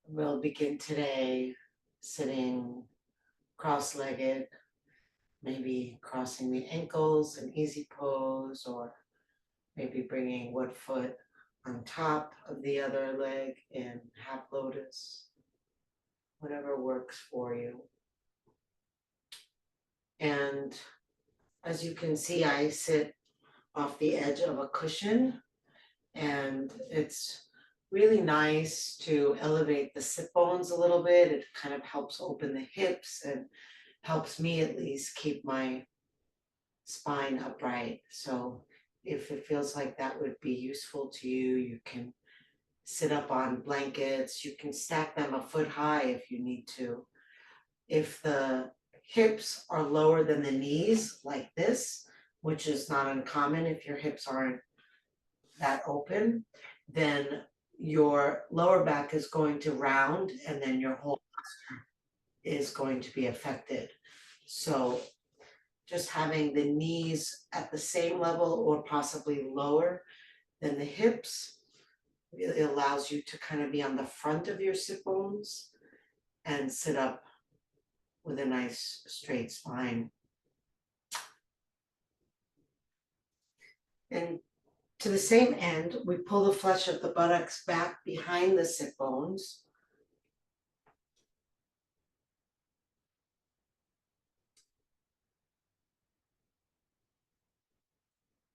We'll begin today sitting cross-legged, maybe crossing the ankles, an easy pose, or maybe bringing one foot on top of the other leg in half lotus, whatever works for you. And as you can see, I sit off the edge of a cushion, and it's really nice to elevate the sit bones a little bit. It kind of helps open the hips and helps me at least keep my spine upright. So if it feels like that would be useful to you, you can sit up on blankets. You can stack them a foot high if you need to. If the hips are lower than the knees, like this, which is not uncommon if your hips aren't that open, then your lower back is going to round and then your whole is going to be affected. So just having the knees at the same level or possibly lower than the hips really allows you to kind of be on the front of your sit bones and sit up with a nice straight spine. And to the same end, we pull the flesh of the buttocks back behind the sit bones.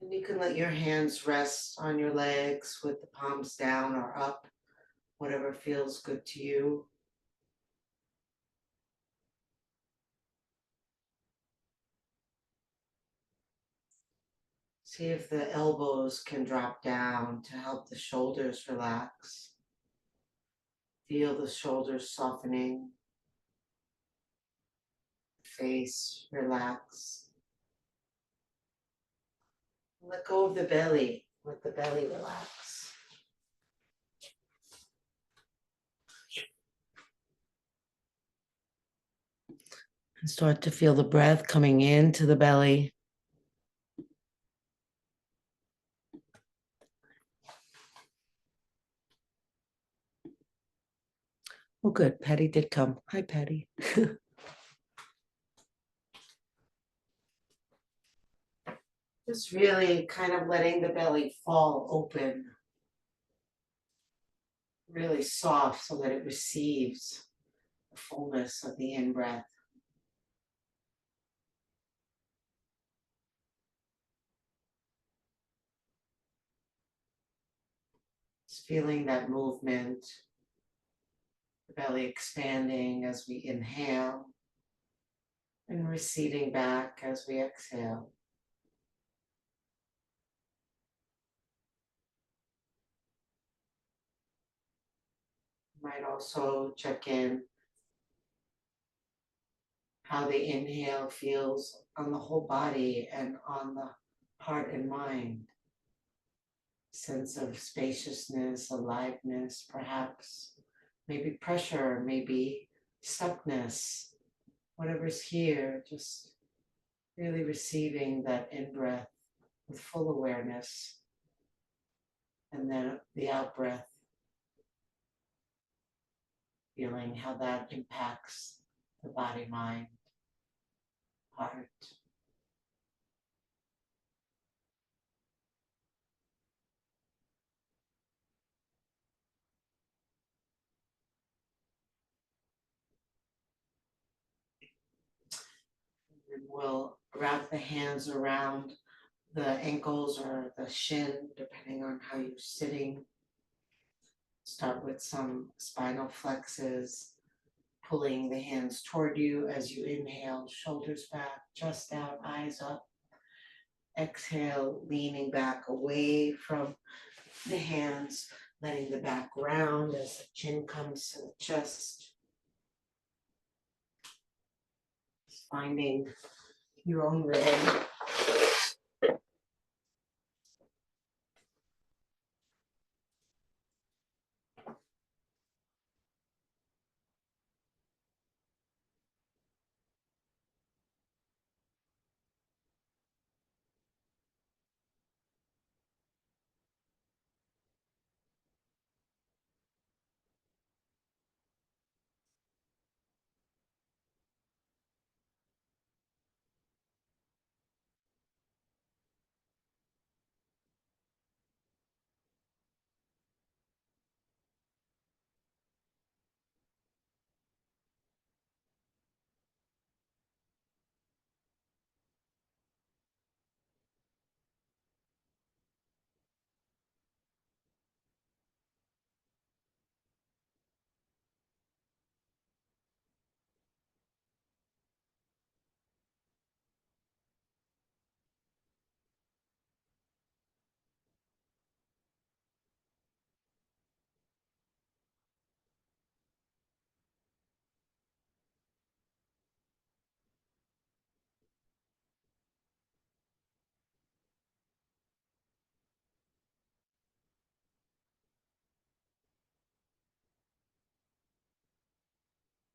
And you can let your hands rest on your legs with the palms down or up, whatever feels good to you. See if the elbows can drop down to help the shoulders relax. Feel the shoulders softening, face relax. Let go of the belly, let the belly relax. And start to feel the breath coming into the belly. Oh, good. Patty did come. Hi, Patty. Just really kind of letting the belly fall open, really soft so that it receives the fullness of the in-breath. Just feeling that movement, the belly expanding as we inhale and receding back as we exhale. Might also check in how the inhale feels on the whole body and on the heart and mind. Sense of spaciousness, aliveness, perhaps, maybe pressure, maybe stuckness, whatever's here, just really receiving that in-breath with full awareness. And then the out-breath, feeling how that impacts the body, mind, heart. And we'll wrap the hands around the ankles or the shin, depending on how you're sitting. Start with some spinal flexes, pulling the hands toward you as you inhale, shoulders back, chest out, eyes up. Exhale, leaning back away from the hands, letting the back round as the chin comes to the chest. Finding your own rhythm.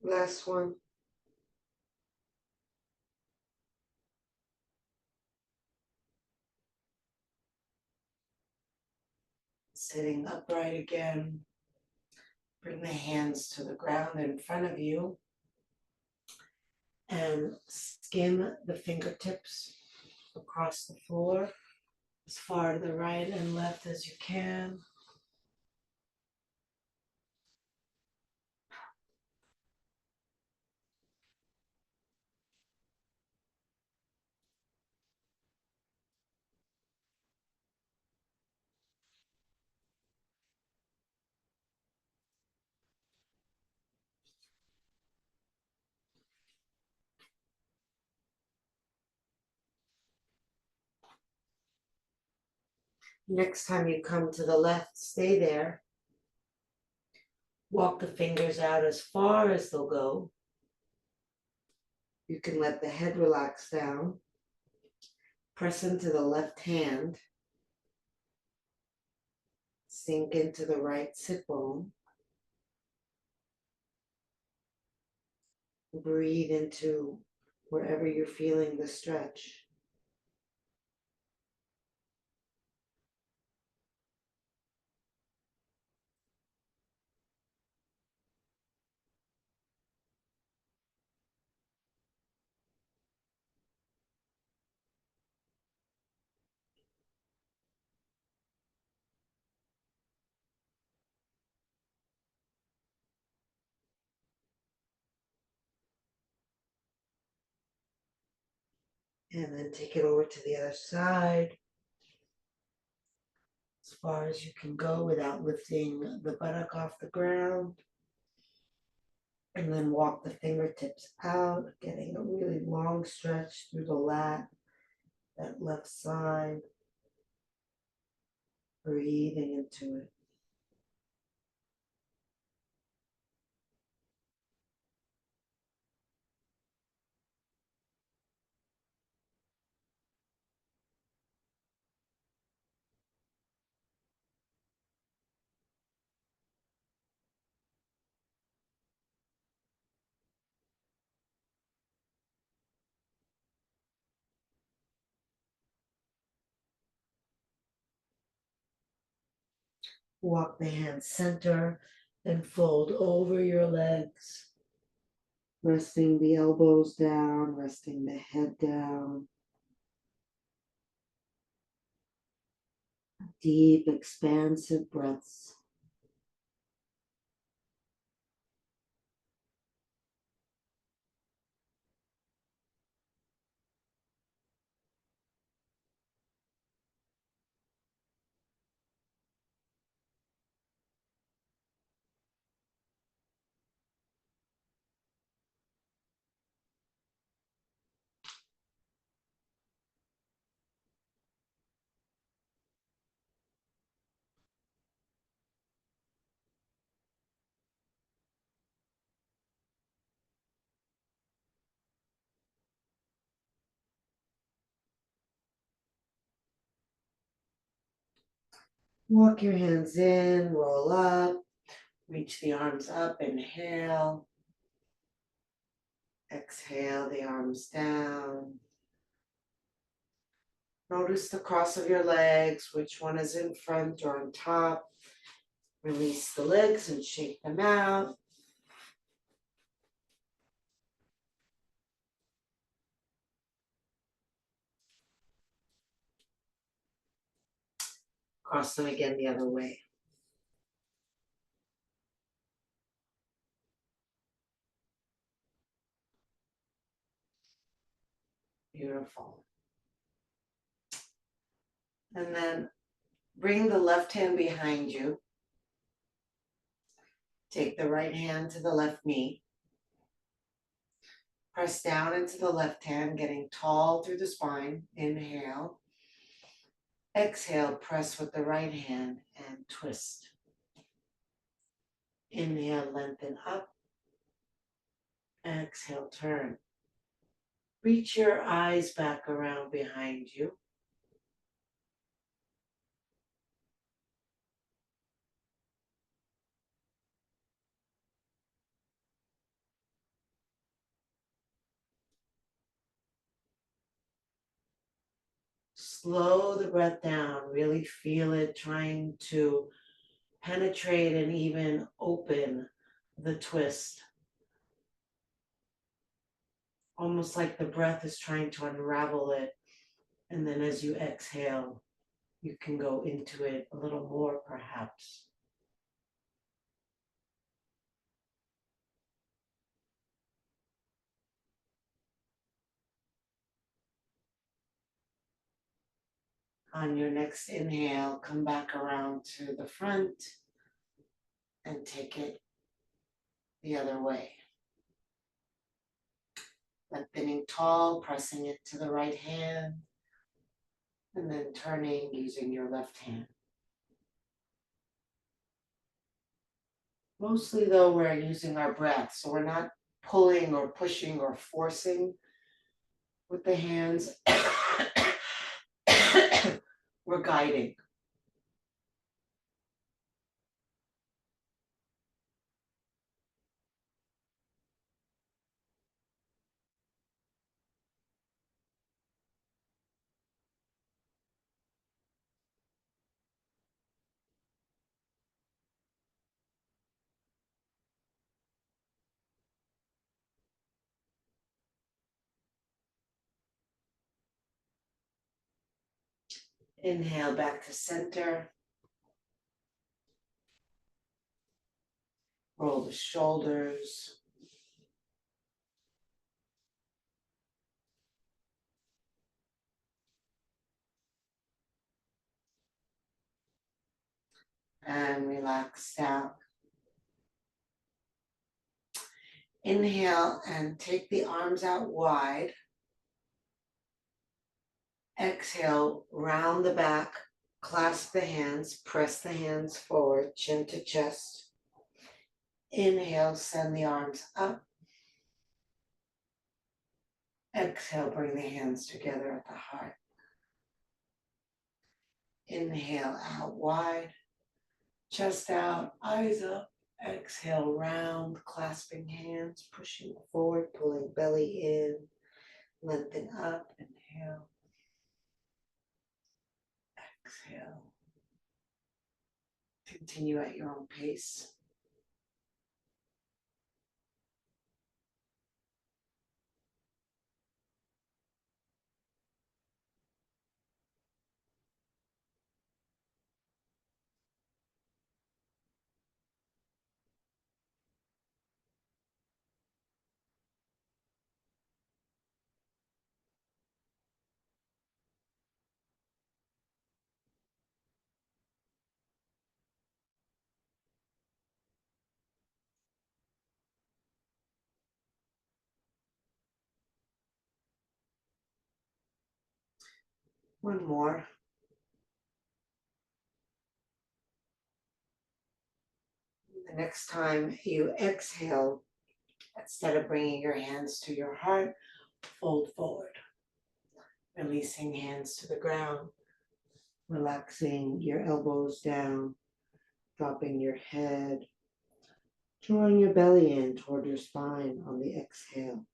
Last one. Sitting upright again. Bring the hands to the ground in front of you and skim the fingertips across the floor as far to the right and left as you can. Next time you come to the left, stay there. Walk the fingers out as far as they'll go. You can let the head relax down. Press into the left hand. Sink into the right sit bone. Breathe into wherever you're feeling the stretch. And then take it over to the other side as far as you can go without lifting the buttock off the ground. And then walk the fingertips out, getting a really long stretch through the lat, that left side. Breathing into it. Walk the hands center and fold over your legs. Resting the elbows down, resting the head down. Deep, expansive breaths. Walk your hands in, roll up, reach the arms up, inhale. Exhale the arms down. Notice the cross of your legs, which one is in front or on top. Release the legs and shake them out. Cross them again the other way. Beautiful. And then bring the left hand behind you. Take the right hand to the left knee. Press down into the left hand, getting tall through the spine. Inhale. Exhale, press with the right hand and twist. Inhale, lengthen up. Exhale, turn. Reach your eyes back around behind you. slow the breath down, really feel it trying to penetrate and even open the twist. Almost like the breath is trying to unravel it. And then as you exhale, you can go into it a little more, perhaps. On your next inhale, come back around to the front and take it the other way. Lengthening tall, pressing it to the right hand, and then turning using your left hand. Mostly though, we're using our breath, so we're not pulling or pushing or forcing with the hands. We're guiding. Inhale back to center. Roll the shoulders. And relax down. Inhale and take the arms out wide. Exhale, round the back, clasp the hands, press the hands forward, chin to chest. Inhale, send the arms up. Exhale, bring the hands together at the heart. Inhale, out wide, chest out, eyes up. Exhale, round, clasping hands, pushing forward, pulling belly in, lengthen up. Inhale, exhale. Continue at your own pace. One more. The next time you exhale, instead of bringing your hands to your heart, fold forward, releasing hands to the ground, relaxing your elbows down, dropping your head, drawing your belly in toward your spine on the exhale.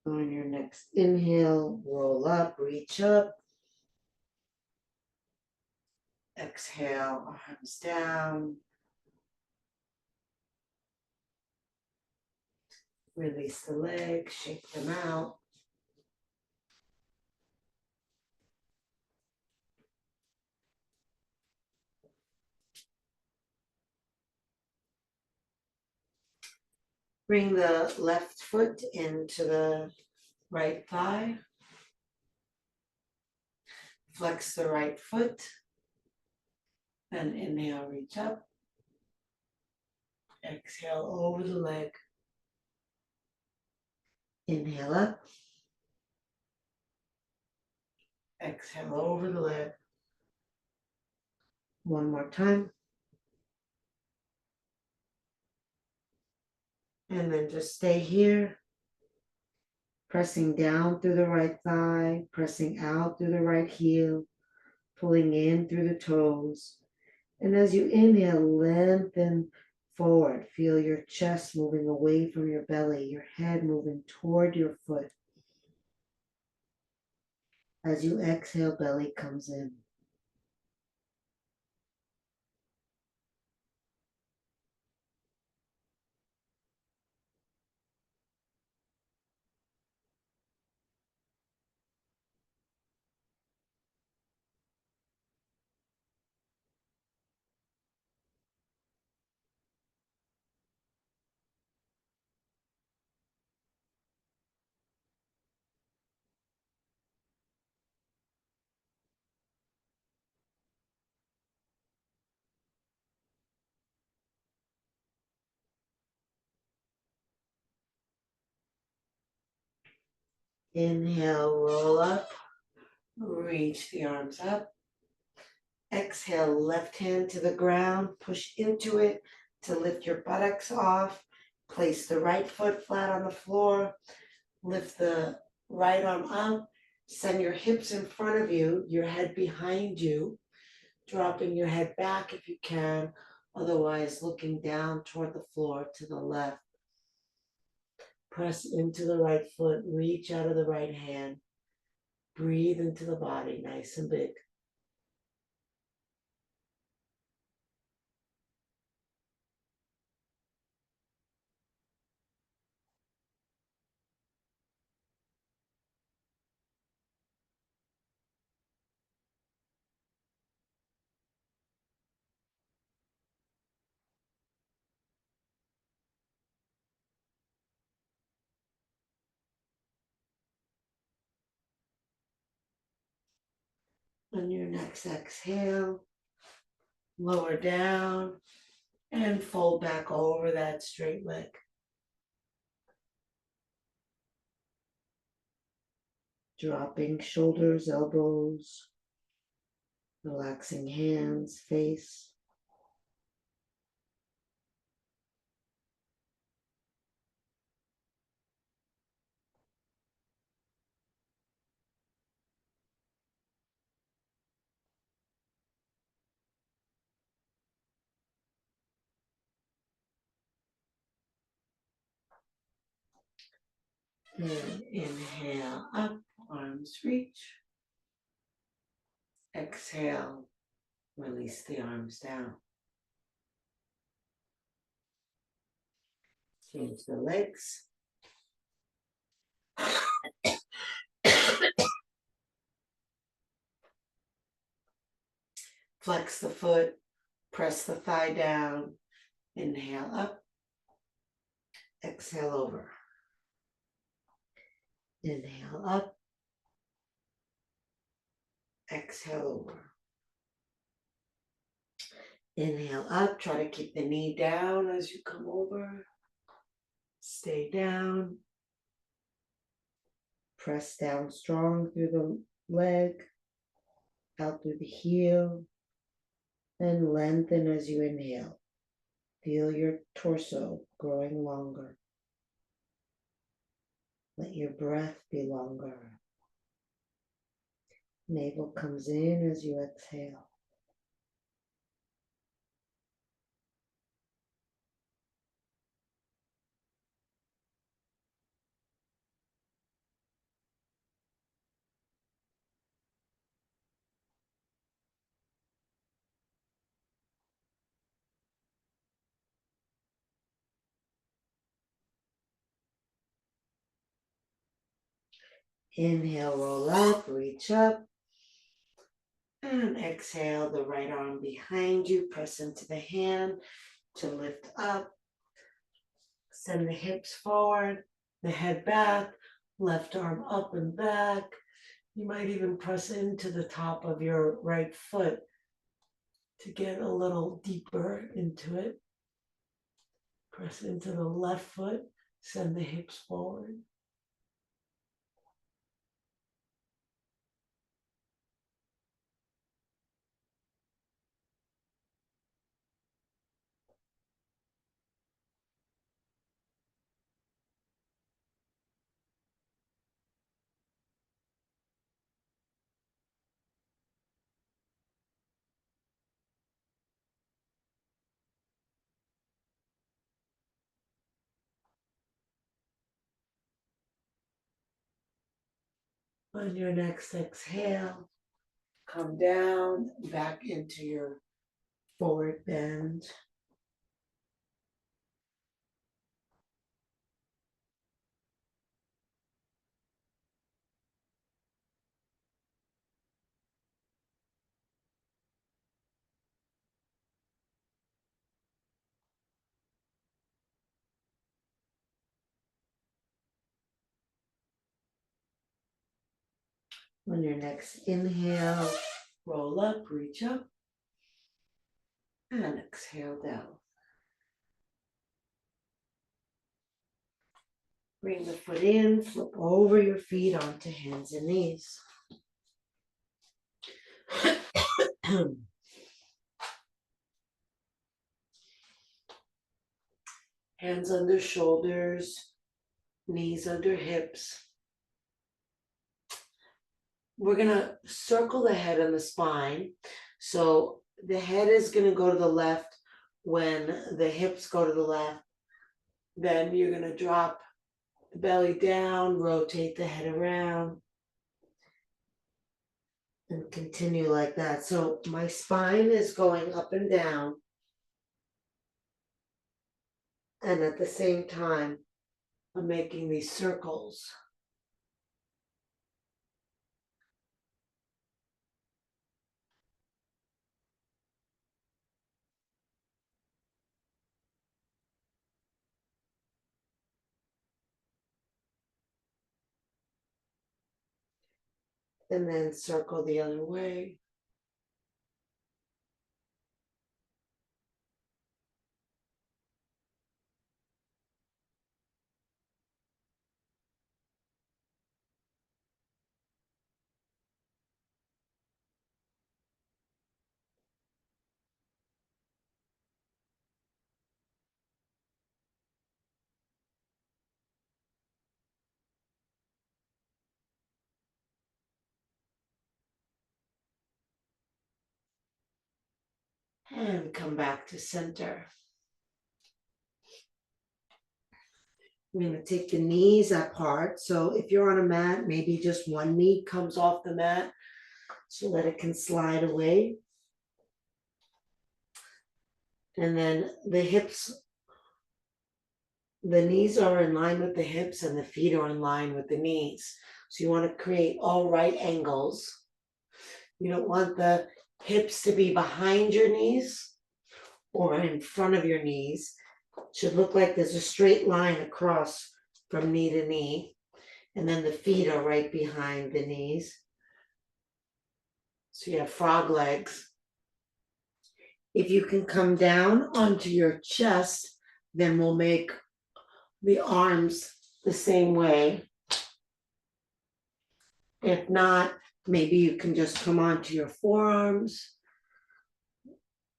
On your next inhale, roll up, reach up. Exhale, arms down. Release the legs, shake them out. Bring the left foot into the right thigh. Flex the right foot. And inhale, reach up. Exhale over the leg. Inhale up. Exhale over the lip. One more time. And then just stay here. Pressing down through the right thigh, pressing out through the right heel, pulling in through the toes. And as you inhale, lengthen forward. Feel your chest moving away from your belly, your head moving toward your foot. As you exhale, belly comes in. Inhale, roll up, reach the arms up. Exhale, left hand to the ground, push into it to lift your buttocks off. Place the right foot flat on the floor. Lift the right arm up. Send your hips in front of you, your head behind you, dropping your head back if you can, otherwise looking down toward the floor to the left. Press into the right foot, reach out of the right hand. Breathe into the body, nice and big. On your next exhale, lower down and fold back over that straight leg. Dropping shoulders, elbows, relaxing hands, face. And inhale up, arms reach. Exhale, release the arms down. Change the legs. Flex the foot, press the thigh down. Inhale up, exhale over. Inhale up, exhale over. Inhale up, try to keep the knee down as you come over. Stay down. Press down strong through the leg, out through the heel, and lengthen as you inhale. Feel your torso growing longer. Let your breath be longer. Navel comes in as you exhale. Inhale, roll up, reach up. And exhale, the right arm behind you. Press into the hand to lift up. Send the hips forward, the head back, left arm up and back. You might even press into the top of your right foot to get a little deeper into it. Press into the left foot, send the hips forward. On your next exhale, come down back into your forward bend. On your next inhale, roll up, reach up, and exhale down. Bring the foot in, flip over your feet onto hands and knees. Hands under shoulders, knees under hips. We're gonna circle the head and the spine. So the head is gonna go to the left when the hips go to the left. Then you're gonna drop the belly down, rotate the head around, and continue like that. So my spine is going up and down. And at the same time, I'm making these circles. And then circle the other way. And come back to center. I'm going to take the knees apart. So if you're on a mat, maybe just one knee comes off the mat so that it can slide away. And then the hips, the knees are in line with the hips and the feet are in line with the knees. So you want to create all right angles. You don't want the hips to be behind your knees or in front of your knees. It should look like there's a straight line across from knee to knee. And then the feet are right behind the knees. So you have frog legs. If you can come down onto your chest, then we'll make the arms the same way. If not, maybe you can just come onto your forearms.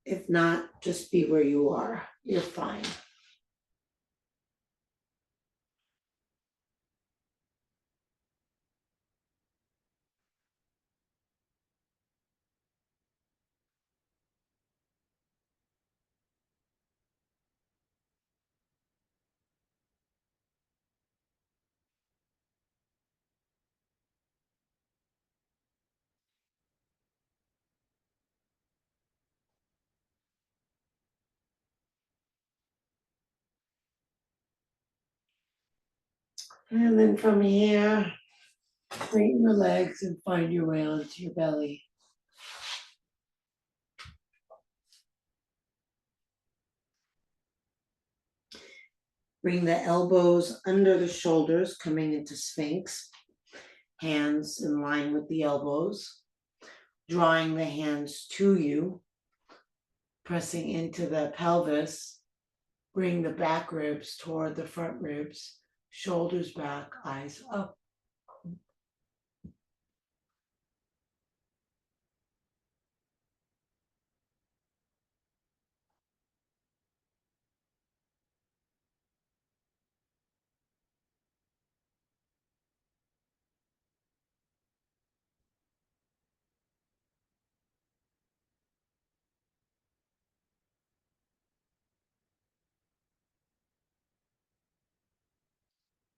If not, just be where you are. You're fine. And then from here, straighten your legs and find your way onto your belly. Bring the elbows under the shoulders, coming into Sphinx. Hands in line with the elbows. Drawing the hands to you. Pressing into the pelvis. Bring the back ribs toward the front ribs. Shoulders back, eyes up.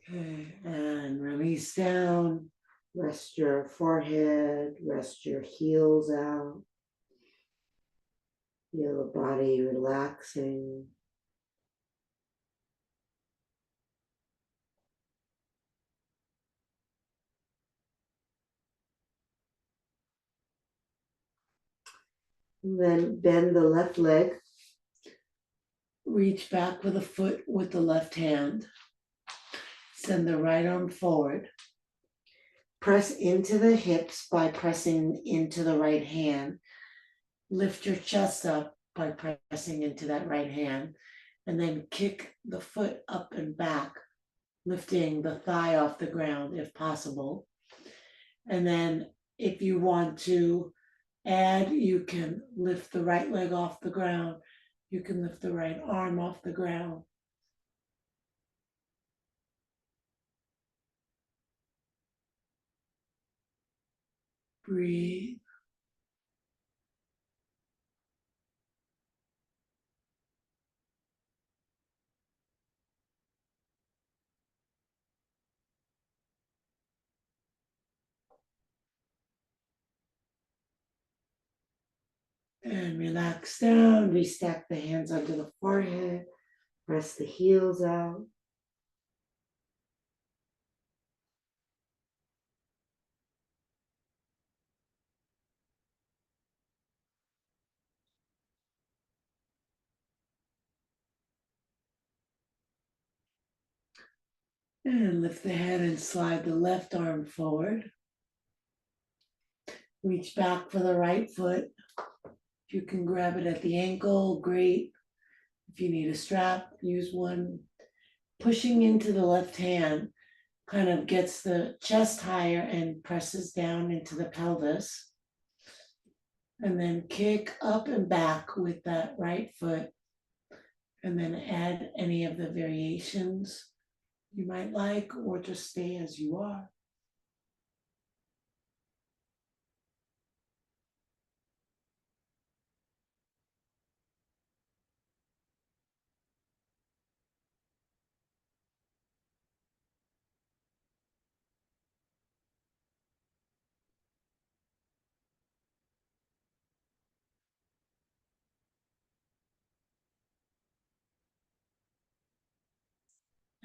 Okay, and release down. Rest your forehead, rest your heels out. Feel the body relaxing. And then bend the left leg. Reach back with a foot with the left hand. Send the right arm forward. Press into the hips by pressing into the right hand. Lift your chest up by pressing into that right hand. And then kick the foot up and back, lifting the thigh off the ground if possible. And then if you want to add, you can lift the right leg off the ground. You can lift the right arm off the ground. Breathe. And relax down. Restack the hands under the forehead. Press the heels out. And lift the head and slide the left arm forward. Reach back for the right foot. If you can grab it at the ankle, great. If you need a strap, use one. Pushing into the left hand kind of gets the chest higher and presses down into the pelvis. And then kick up and back with that right foot. And then add any of the variations you might like, or just stay as you are.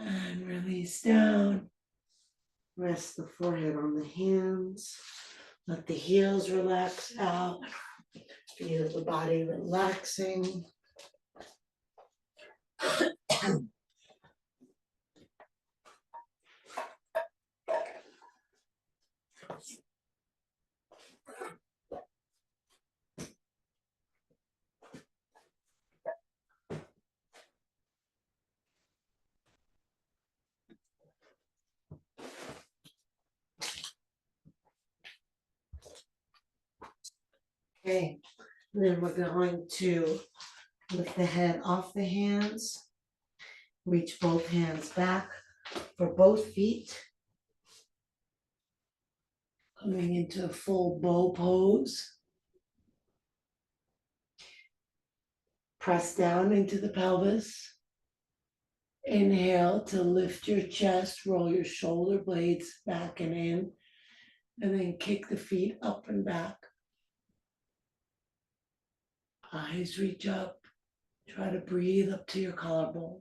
And release down. Rest the forehead on the hands. Let the heels relax out. Feel the body relaxing. Okay, then we're going to lift the head off the hands. Reach both hands back for both feet. Coming into a full bow pose. Press down into the pelvis. Inhale to lift your chest, roll your shoulder blades back and in, and then kick the feet up and back. Eyes reach up. Try to breathe up to your collarbones.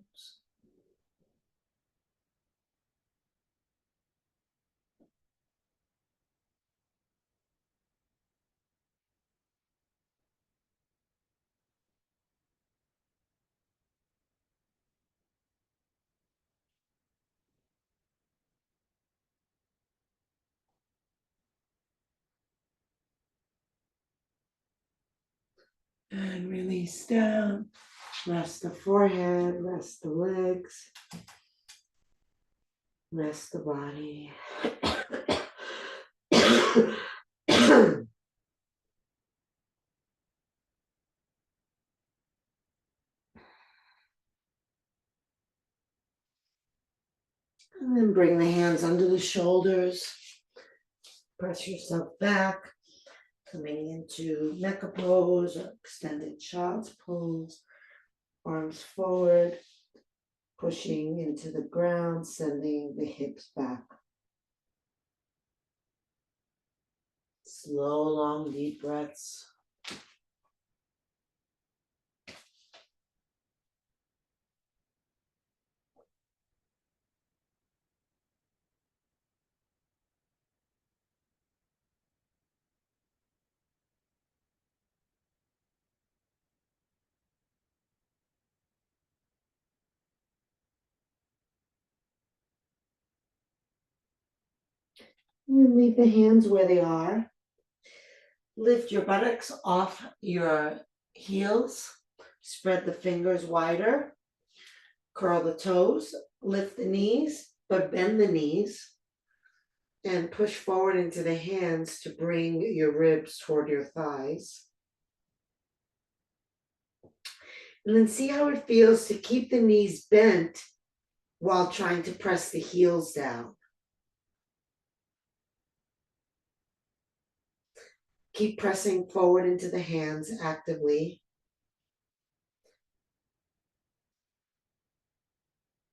And release down. Rest the forehead, rest the legs, rest the body. And then bring the hands under the shoulders. Press yourself back, coming into mecha pose or extended child's pose. Arms forward, pushing into the ground, sending the hips back. Slow, long, deep breaths. And leave the hands where they are. Lift your buttocks off your heels. Spread the fingers wider. Curl the toes. Lift the knees, but bend the knees. And push forward into the hands to bring your ribs toward your thighs. And then see how it feels to keep the knees bent while trying to press the heels down. Keep pressing forward into the hands actively.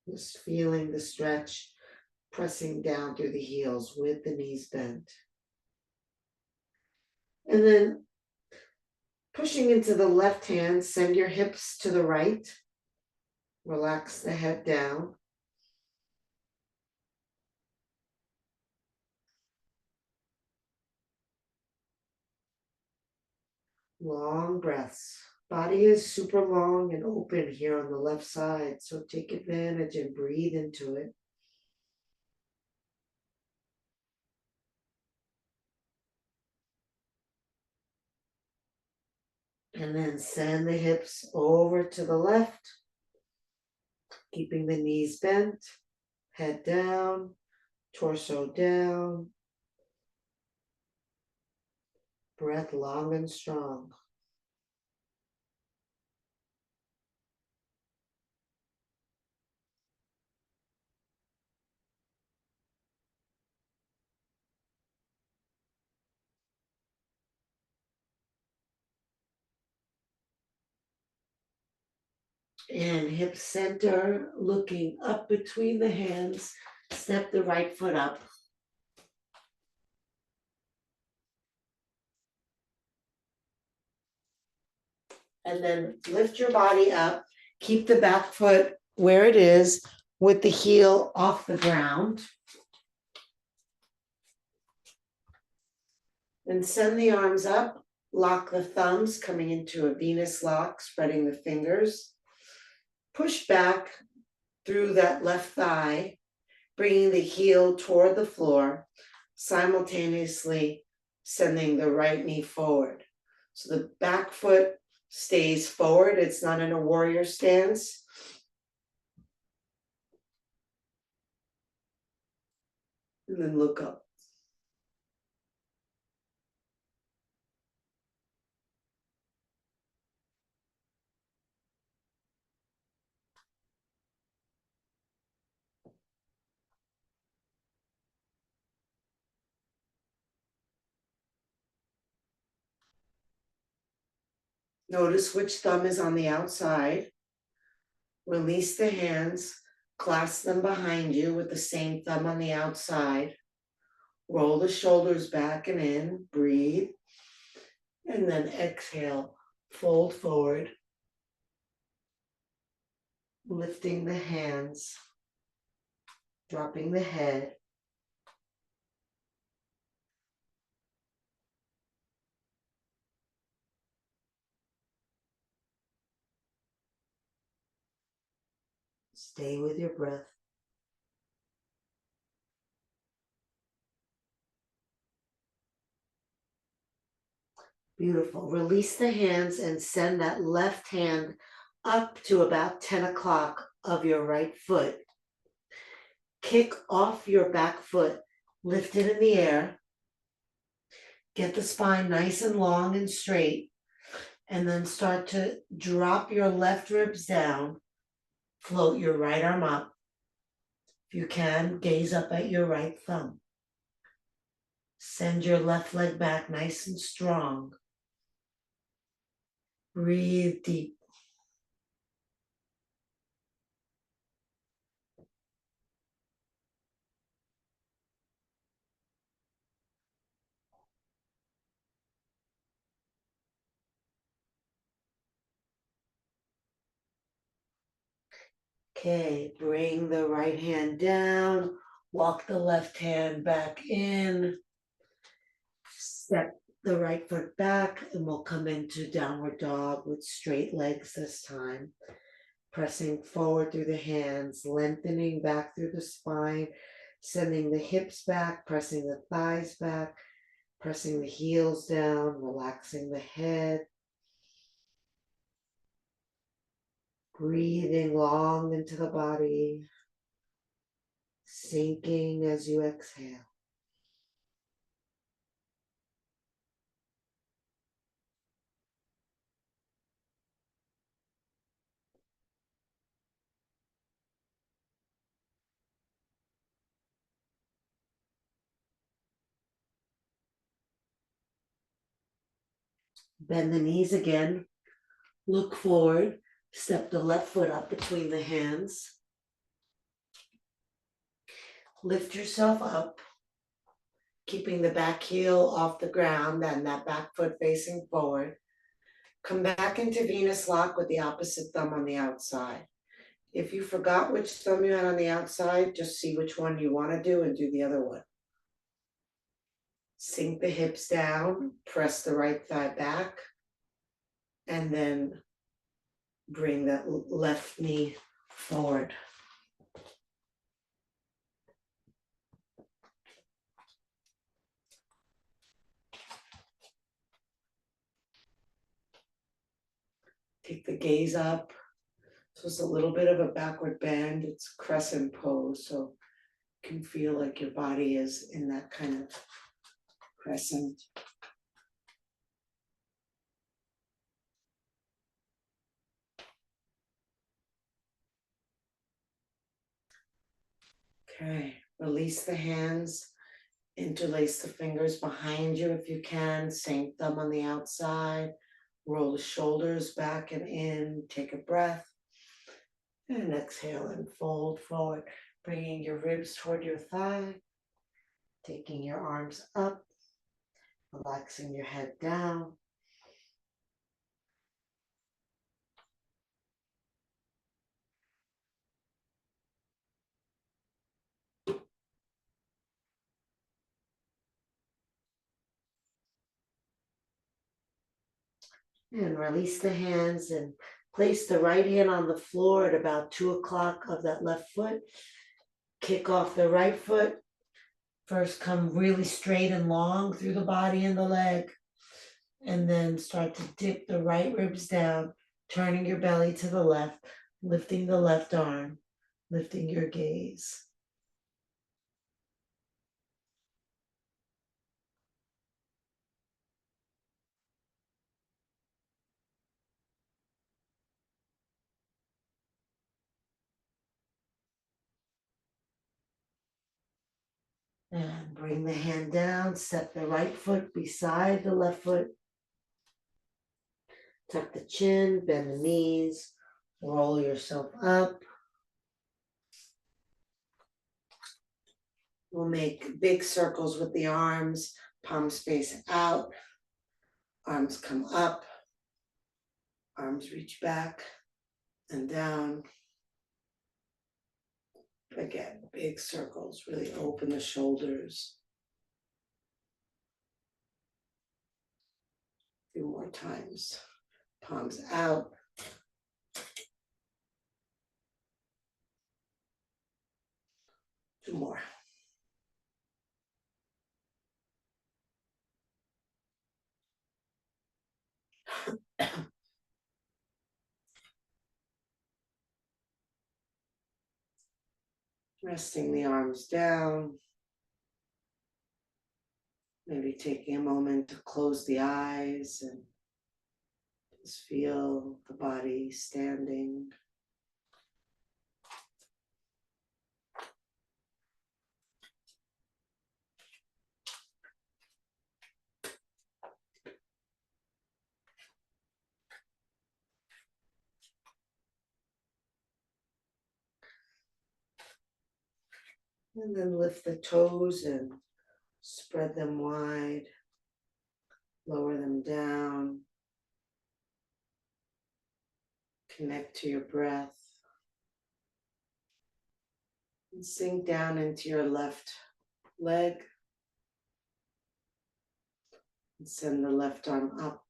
Just feeling the stretch, pressing down through the heels with the knees bent. And then pushing into the left hand, send your hips to the right. Relax the head down. Long breaths. Body is super long and open here on the left side, so take advantage and breathe into it. And then send the hips over to the left, keeping the knees bent, head down, torso down. Breath long and strong. And hip center, looking up between the hands. Step the right foot up. And then lift your body up. Keep the back foot where it is with the heel off the ground. And send the arms up. Lock the thumbs, coming into a Venus lock, spreading the fingers. Push back through that left thigh, bringing the heel toward the floor, simultaneously sending the right knee forward. So the back foot stays forward. It's not in a warrior stance. And then look up. Notice which thumb is on the outside. Release the hands, clasp them behind you with the same thumb on the outside. Roll the shoulders back and in, breathe. And then exhale, fold forward. Lifting the hands, dropping the head. Stay with your breath. Beautiful. Release the hands and send that left hand up to about 10 o'clock of your right foot. Kick off your back foot, lift it in the air. Get the spine nice and long and straight. And then start to drop your left ribs down. Float your right arm up. If you can, gaze up at your right thumb. Send your left leg back nice and strong. Breathe deep. Okay, bring the right hand down, walk the left hand back in, step the right foot back, and we'll come into downward dog with straight legs this time. Pressing forward through the hands, lengthening back through the spine, sending the hips back, pressing the thighs back, pressing the heels down, relaxing the head. Breathing long into the body, sinking as you exhale. Bend the knees again. Look forward. Step the left foot up between the hands. Lift yourself up, keeping the back heel off the ground and that back foot facing forward. Come back into Venus lock with the opposite thumb on the outside. If you forgot which thumb you had on the outside, just see which one you want to do and do the other one. Sink the hips down, press the right thigh back, and then bring that left knee forward. Take the gaze up. So it's a little bit of a backward bend. It's crescent pose, so you can feel like your body is in that kind of crescent. Okay, release the hands, interlace the fingers behind you if you can, same thumb on the outside, roll the shoulders back and in, take a breath, and exhale and fold forward, bringing your ribs toward your thigh, taking your arms up, relaxing your head down. And release the hands and place the right hand on the floor at about 2 o'clock of that left foot. Kick off the right foot. First, come really straight and long through the body and the leg. And then start to dip the right ribs down, turning your belly to the left, lifting the left arm, lifting your gaze. And bring the hand down, step the right foot beside the left foot. Tuck the chin, bend the knees, roll yourself up. We'll make big circles with the arms, palms face out, arms come up, arms reach back and down. Again, big circles, really open the shoulders. A few more times. Palms out. Two more. Resting the arms down. Maybe taking a moment to close the eyes and just feel the body standing. And then lift the toes and spread them wide. Lower them down. Connect to your breath. And sink down into your left leg. And send the left arm up.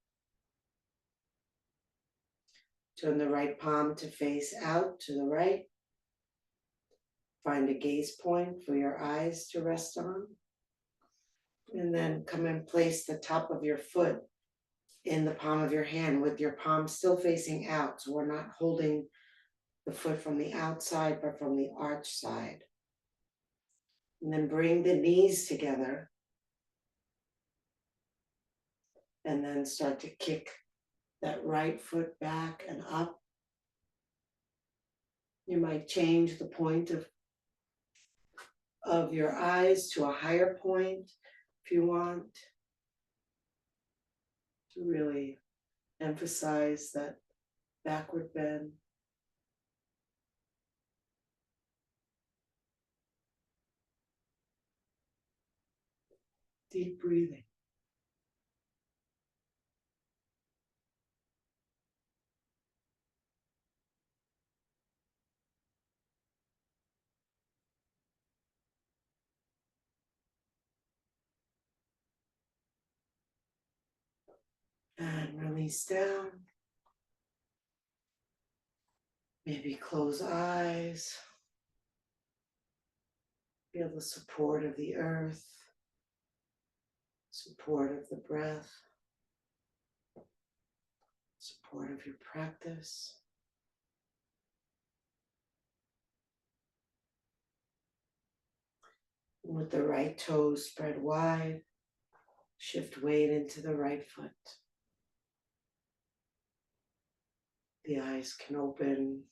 Turn the right palm to face out to the right. Find a gaze point for your eyes to rest on. And then come and place the top of your foot in the palm of your hand with your palm still facing out. So we're not holding the foot from the outside, but from the arch side. And then bring the knees together. And then start to kick that right foot back and up. You might change the point of your eyes to a higher point if you want to really emphasize that backward bend. Deep breathing. And release down. Maybe close eyes. Feel the support of the earth, support of the breath, support of your practice. And with the right toes spread wide, shift weight into the right foot. The eyes can open,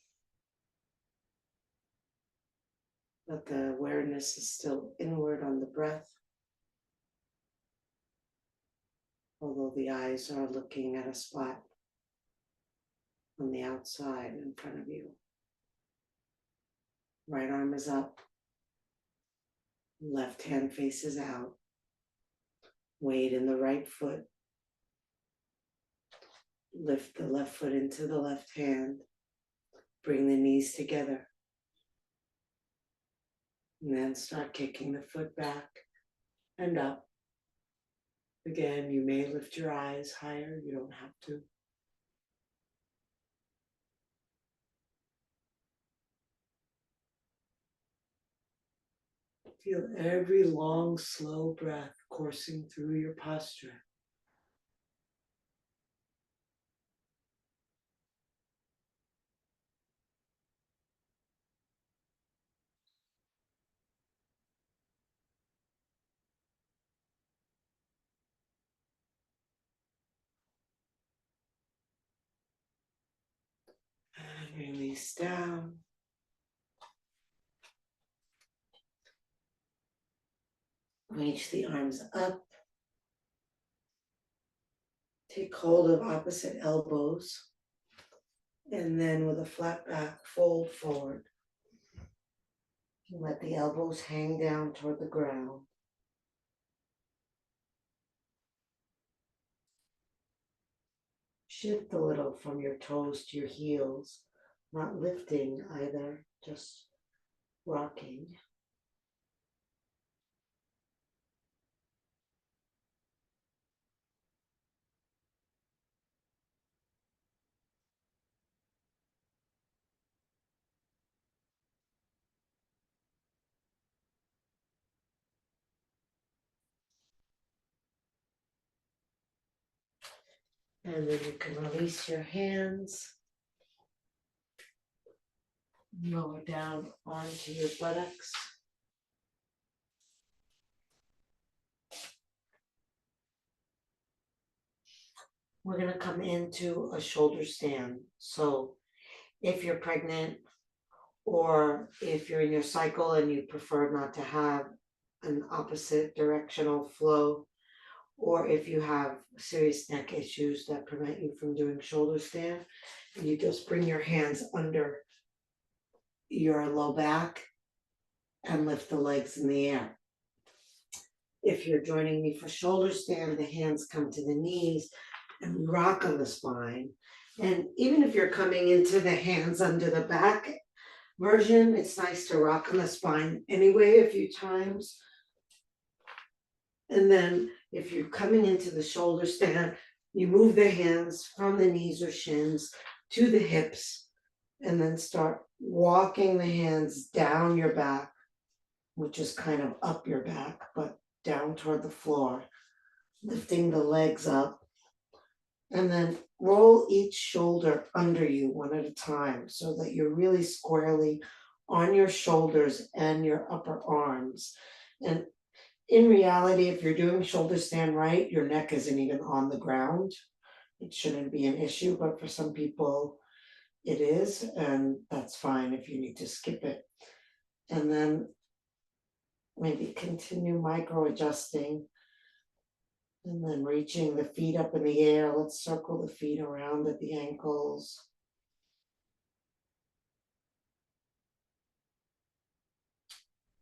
but the awareness is still inward on the breath. Although the eyes are looking at a spot on the outside in front of you. Right arm is up. Left hand faces out. Weight in the right foot. Lift the left foot into the left hand. Bring the knees together. And then start kicking the foot back and up. Again, you may lift your eyes higher. You don't have to. Feel every long, slow breath coursing through your posture. And release down. Reach the arms up. Take hold of opposite elbows. And then with a flat back, fold forward. Let the elbows hang down toward the ground. Shift a little from your toes to your heels, not lifting either, just rocking. And then you can release your hands, lower down onto your buttocks. We're going to come into a shoulder stand. So if you're pregnant or if you're in your cycle and you prefer not to have an opposite directional flow, or if you have serious neck issues that prevent you from doing shoulder stand, you just bring your hands under your low back and lift the legs in the air. If you're joining me for shoulder stand, the hands come to the knees and we rock on the spine. And even if you're coming into the hands under the back, version, it's nice to rock on the spine anyway a few times. And then if you're coming into the shoulder stand, you move the hands from the knees or shins to the hips and then start walking the hands down your back, which is kind of up your back, but down toward the floor, lifting the legs up. And then roll each shoulder under you one at a time so that you're really squarely on your shoulders and your upper arms. And in reality, if you're doing shoulder stand right, your neck isn't even on the ground. It shouldn't be an issue, but for some people it is, and that's fine if you need to skip it. And then maybe continue micro adjusting and then reaching the feet up in the air. Let's circle the feet around at the ankles.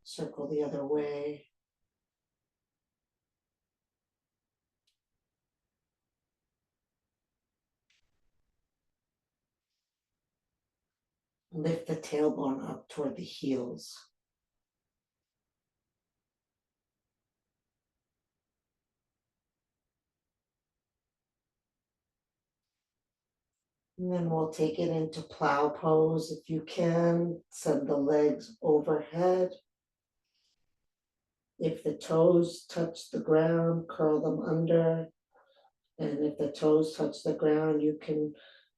Circle the other way. Lift the tailbone up toward the heels. And then we'll take it into plow pose if you can. Send the legs overhead. If the toes touch the ground, curl them under. And if the toes touch the ground, you can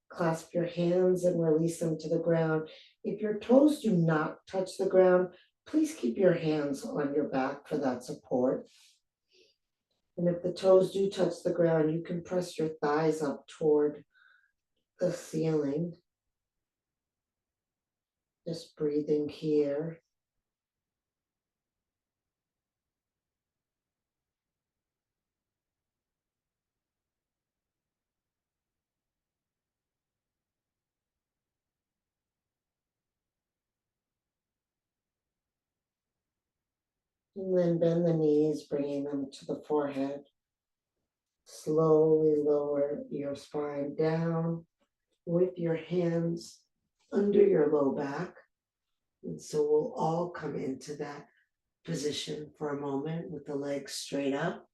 clasp your hands and release them to the ground. If your toes do not touch the ground, please keep your hands on your back for that support. And if the toes do touch the ground, you can press your thighs up toward the ceiling. Just breathing here. And then bend the knees, bringing them to the forehead. Slowly lower your spine down with your hands under your low back. And so we'll all come into that position for a moment with the legs straight up.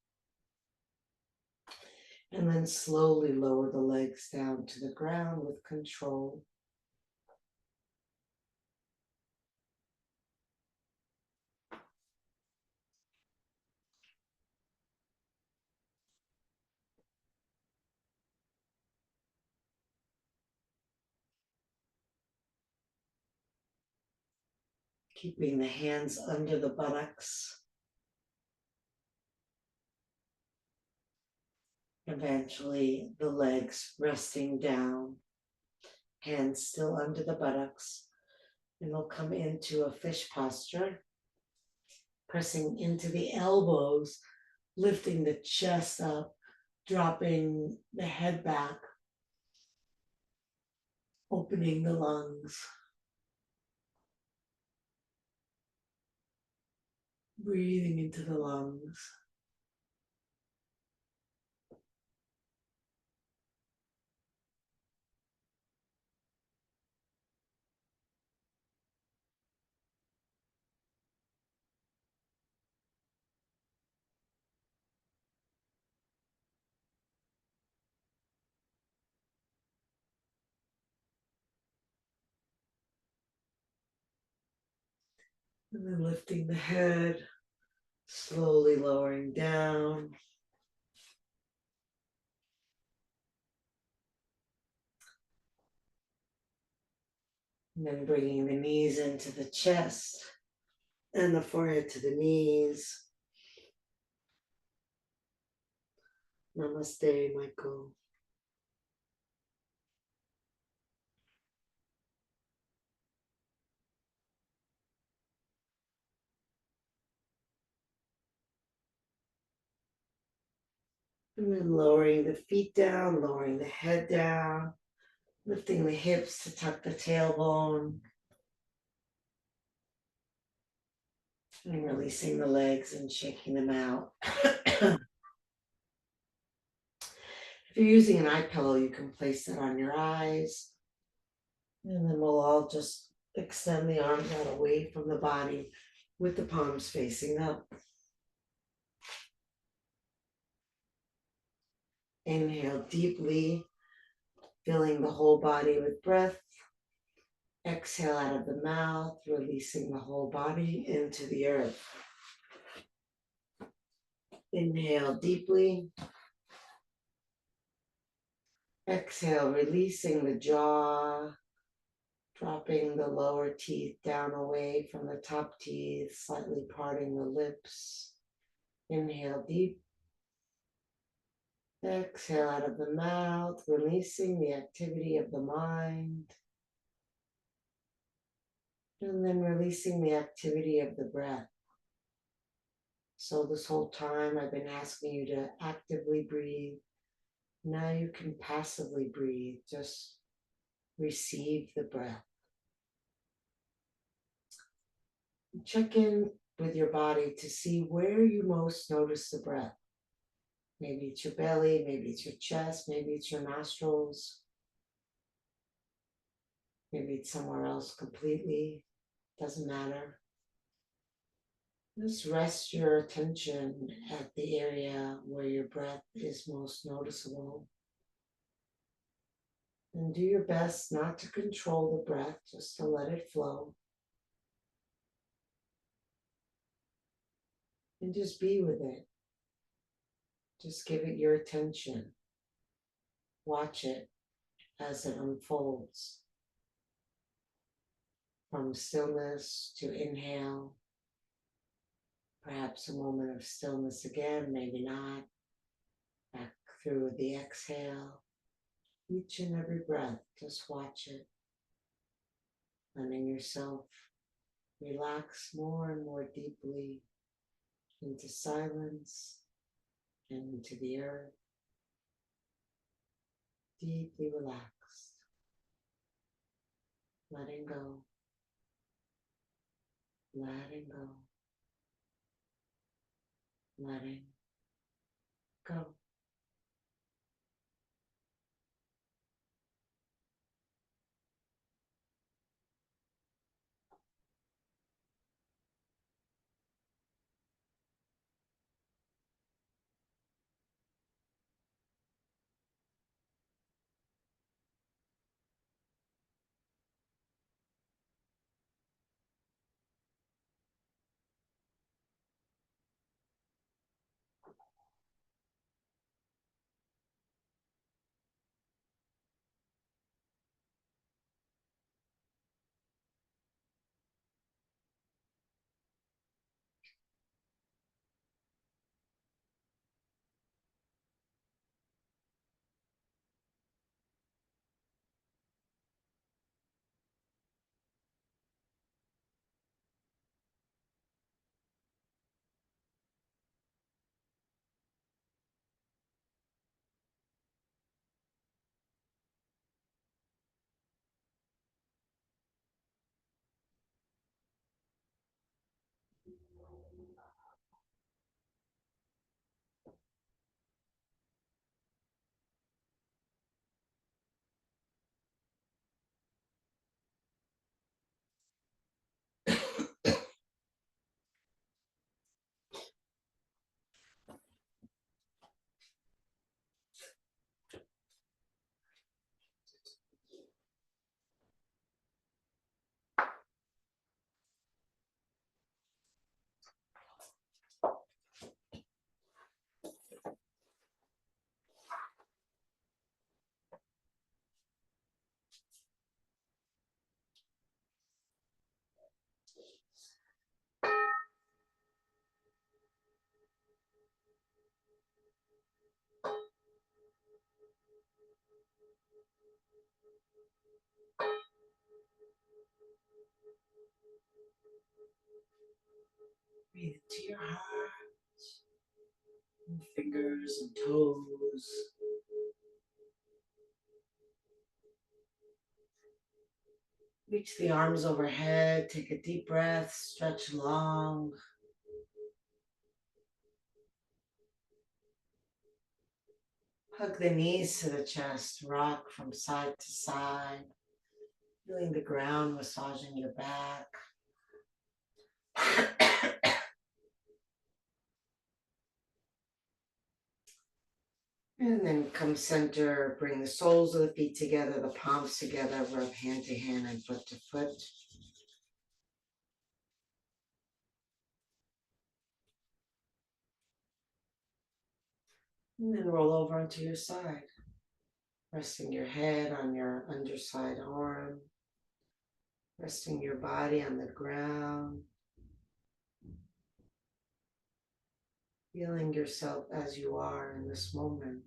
And then slowly lower the legs down to the ground with control. Keeping the hands under the buttocks. Eventually, the legs resting down, hands still under the buttocks, and we'll come into a fish posture, pressing into the elbows, lifting the chest up, dropping the head back, opening the lungs, breathing into the lungs. And then lifting the head, slowly lowering down. And then bringing the knees into the chest and the forehead to the knees. Namaste, Michael. And then lowering the feet down, lowering the head down, lifting the hips to tuck the tailbone, and releasing the legs and shaking them out. If you're using an eye pillow, you can place it on your eyes. And then we'll all just Extend the arms out away from the body with the palms facing up. Inhale deeply, filling the whole body with breath. Exhale out of the mouth, releasing the whole body into the earth. Inhale deeply. Exhale, releasing the jaw, dropping the lower teeth down away from the top teeth, slightly parting the lips. Inhale deep. Exhale out of the mouth, releasing the activity of the mind. And then releasing the activity of the breath. So this whole time I've been asking you to actively breathe. Now you can passively breathe. Just receive the breath. Check in with your body to see where you most notice the breath. Maybe it's your belly, maybe it's your chest, maybe it's your nostrils. Maybe it's somewhere else completely. Doesn't matter. Just rest your attention at the area where your breath is most noticeable. And do your best not to control the breath, just to let it flow. And just be with it. Just give it your attention. Watch it as it unfolds. From stillness to inhale. Perhaps a moment of stillness again, maybe not. Back through the exhale. Each and every breath, just watch it. Letting yourself relax more and more deeply into silence and into the earth. Deeply relaxed. Letting go. Letting go. Letting go. Breathe into your heart, and fingers and toes. Reach the arms overhead, take a deep breath, stretch long. Hug the knees to the chest, rock from side to side. Feeling the ground massaging your back. And then come center, bring the soles of the feet together, the palms together, rub hand to hand and foot to foot. And then roll over onto your side, resting your head on your underside arm, resting your body on the ground, feeling yourself as you are in this moment.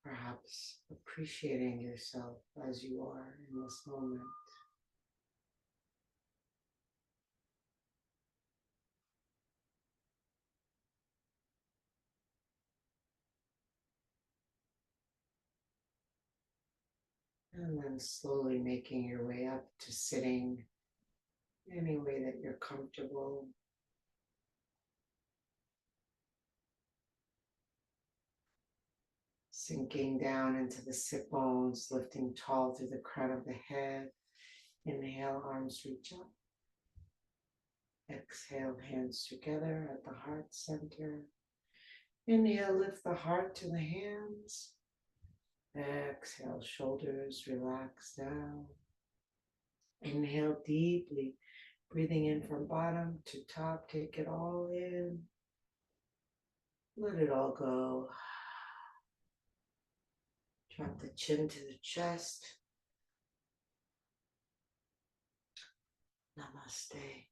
Perhaps appreciating yourself as you are in this moment. And then slowly making your way up to sitting any way that you're comfortable. Sinking down into the sit bones, lifting tall through the crown of the head. Inhale, arms reach up. Exhale, hands together at the heart center. Inhale, lift the heart to the hands. Exhale, shoulders relax down. Inhale deeply, breathing in from bottom to top. Take it all in. Let it all go. Drop the chin to the chest. Namaste.